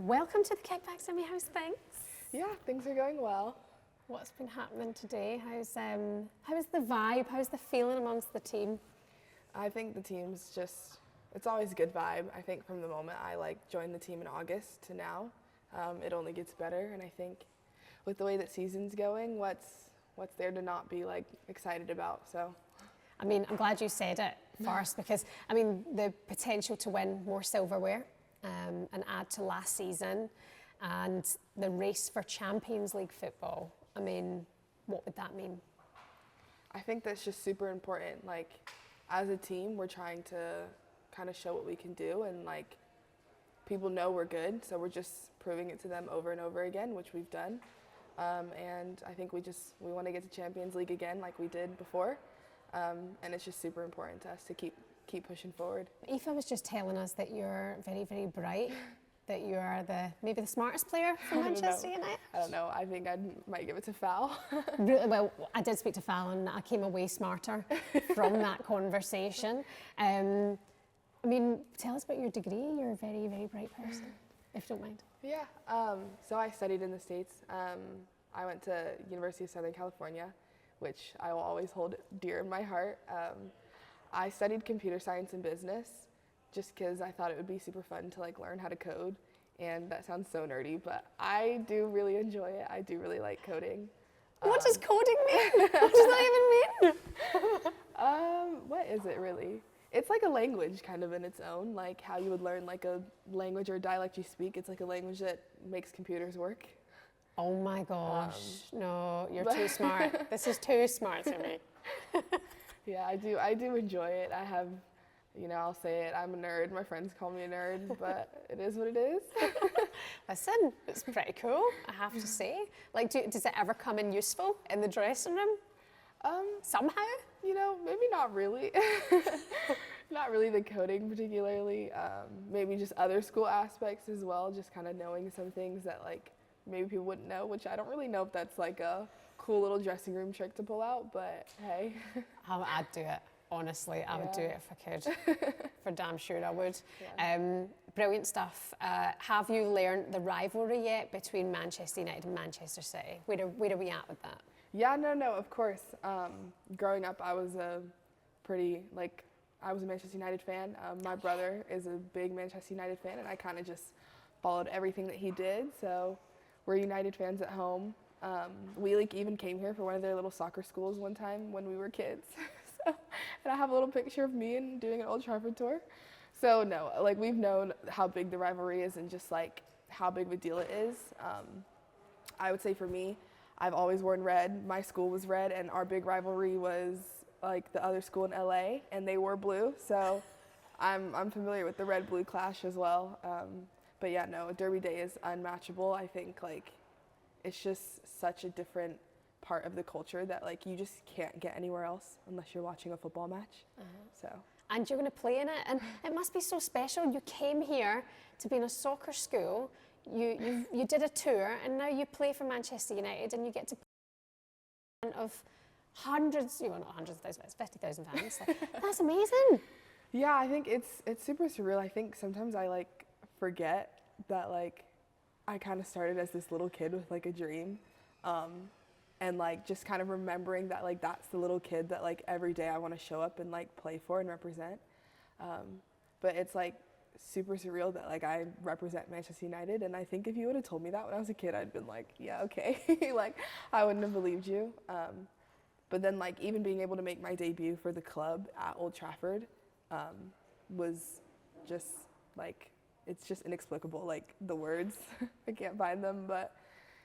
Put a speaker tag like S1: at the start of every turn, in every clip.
S1: Welcome to the Kickback, Simi. How's things?
S2: Yeah, things are going well.
S1: What's been happening today? How's the vibe? How's the feeling amongst the team?
S2: I think the team's just, it's always a good vibe. I think from the moment I joined the team in August to now, it only gets better. And I think with the way that season's going, what's there to not be excited about? So,
S1: I mean, I'm glad you said it first because I mean the potential to win more silverware and add to last season, and the race for Champions League football. I mean, what would that mean?
S2: I think that's just super important. As a team, we're trying to kind of show what we can do, and people know we're good, so we're just proving it to them over and over again, which we've done. And I think we want to get to Champions League again like we did before, and it's just super important to us to keep pushing forward.
S1: Aoife was just telling us that you're very, very bright, that you are maybe the smartest player for Manchester United.
S2: I don't know. I think I might give it to Fal.
S1: Really, well, I did speak to Fal and I came away smarter from that conversation. I mean, tell us about your degree. You're a very, very bright person, if you don't mind.
S2: Yeah. So I studied in the States. I went to University of Southern California, which I will always hold dear in my heart. I studied computer science and business just because I thought it would be super fun to learn how to code, and that sounds so nerdy, but I do really enjoy it. I do really like coding.
S1: What does coding mean? What does that even mean?
S2: What is it really? It's like a language kind of in its own, like how you would learn a language or dialect you speak. It's like a language that makes computers work.
S1: Oh my gosh, no, you're too smart. This is too smart for me.
S2: Yeah, I do enjoy it. I have, I'll say it, I'm a nerd. My friends call me a nerd, but it is what it is.
S1: Listen, it's pretty cool, I have to say. Does it ever come in useful in the dressing room? Somehow?
S2: Maybe not really. Not really the coding particularly. Maybe just other school aspects as well, just kind of knowing some things that maybe people wouldn't know, which I don't really know if that's a cool little dressing room trick to pull out, but hey.
S1: I'd do it. Honestly, I would do it if I could. For damn sure I would. Yeah. Brilliant stuff. Have you learned the rivalry yet between Manchester United and Manchester City? Where are we at with that?
S2: Yeah, no, of course. Growing up, I was a Manchester United fan. My brother is a big Manchester United fan, and I kind of just followed everything that he did. So we're United fans at home. We even came here for one of their little soccer schools one time when we were kids. And I have a little picture of me and doing an Old Trafford tour. So no, we've known how big the rivalry is and just how big of a deal it is. I would say for me, I've always worn red. My school was red, and our big rivalry was the other school in LA, and they wore blue. So I'm familiar with the red-blue clash as well. But yeah, no, Derby Day is unmatchable. I think it's just such a different part of the culture that you just can't get anywhere else unless you're watching a football match. So.
S1: And you're going to play in it, and it must be so special. You came here to be in a soccer school, you did a tour, and now you play for Manchester United, and you get to play in front of hundreds, not hundreds of thousands, 50,000 fans. That's amazing.
S2: Yeah, I think it's super surreal. I think sometimes I forget that I kind of started as this little kid with a dream. And just kind of remembering that that's the little kid that every day I want to show up and play for and represent. But it's super surreal that I represent Manchester United, and I think if you would have told me that when I was a kid, I'd been yeah, okay. I wouldn't have believed you. But then even being able to make my debut for the club at Old Trafford was just it's just inexplicable, the words. I can't find them, but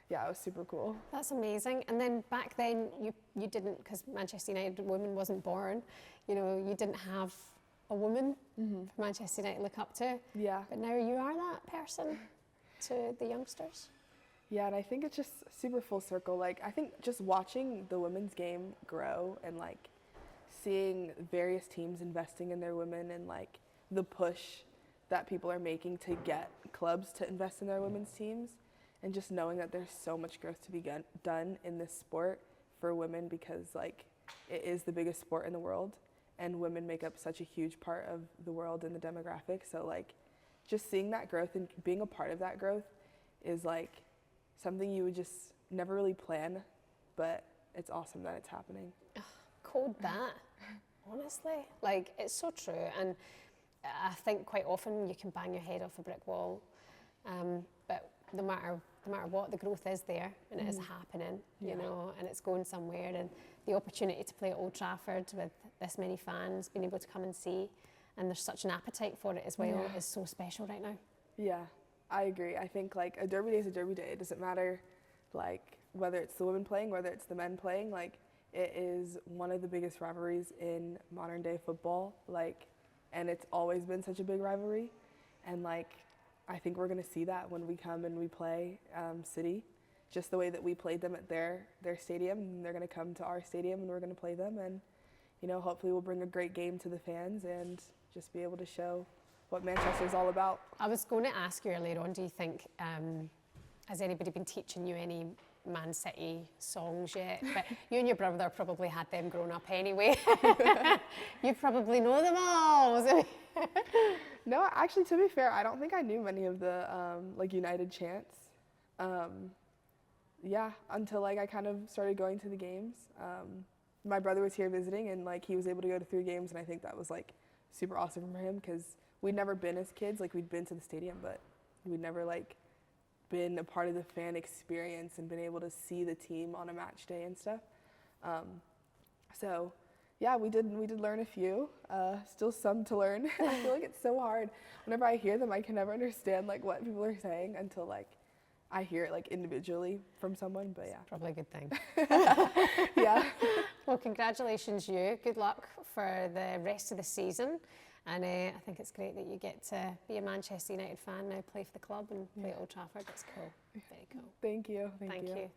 S2: yeah, it was super cool.
S1: That's amazing. And then back then, you didn't, because Manchester United woman wasn't born, you didn't have a woman for Manchester United to look up to.
S2: Yeah.
S1: But now you are that person to the youngsters.
S2: Yeah, and I think it's just super full circle. I think just watching the women's game grow and seeing various teams investing in their women and the push that people are making to get clubs to invest in their women's teams, and just knowing that there's so much growth to be done in this sport for women, because it is the biggest sport in the world, and women make up such a huge part of the world and the demographic. So just seeing that growth and being a part of that growth is like something you would just never really plan, but it's awesome that it's happening.
S1: Code that, honestly. Like, it's so true. And I think quite often you can bang your head off a brick wall, but no matter what, the growth is there and it is happening, you know, and it's going somewhere. And the opportunity to play at Old Trafford with this many fans, being able to come and see, and there's such an appetite for it as well, is so special right now.
S2: Yeah, I agree. I think like a derby day is a derby day. It doesn't matter like whether it's the women playing, whether it's the men playing, like it is one of the biggest rivalries in modern day football, like, and it's always been such a big rivalry. And like, I think we're gonna see that when we come and we play City, just the way that we played them at their stadium, and they're gonna come to our stadium and we're gonna play them, and you know, hopefully we'll bring a great game to the fans and just be able to show what Manchester's all about.
S1: I was going to ask you earlier on, do you think, has anybody been teaching you any Man City songs yet? But you and your brother probably had them growing up anyway. You probably know them all.
S2: No, actually, to be fair, I don't think I knew many of the like United chants. Yeah, until like I kind of started going to the games. My brother was here visiting, and like he was able to go to 3 games, and I think that was like super awesome for him because we'd never been as kids. Like we'd been to the stadium, but we'd never like been a part of the fan experience and been able to see the team on a match day and stuff. So yeah, we did learn a few, still some to learn. I feel like it's so hard. Whenever I hear them, I can never understand like what people are saying until like I hear it like individually from someone, but yeah.
S1: Probably a good thing.
S2: Yeah.
S1: Well, congratulations you. Good luck for the rest of the season. And I think it's great that you get to be a Manchester United fan now, play for the club and play at Old Trafford. That's cool. Very cool.
S2: Thank you.
S1: Thank you.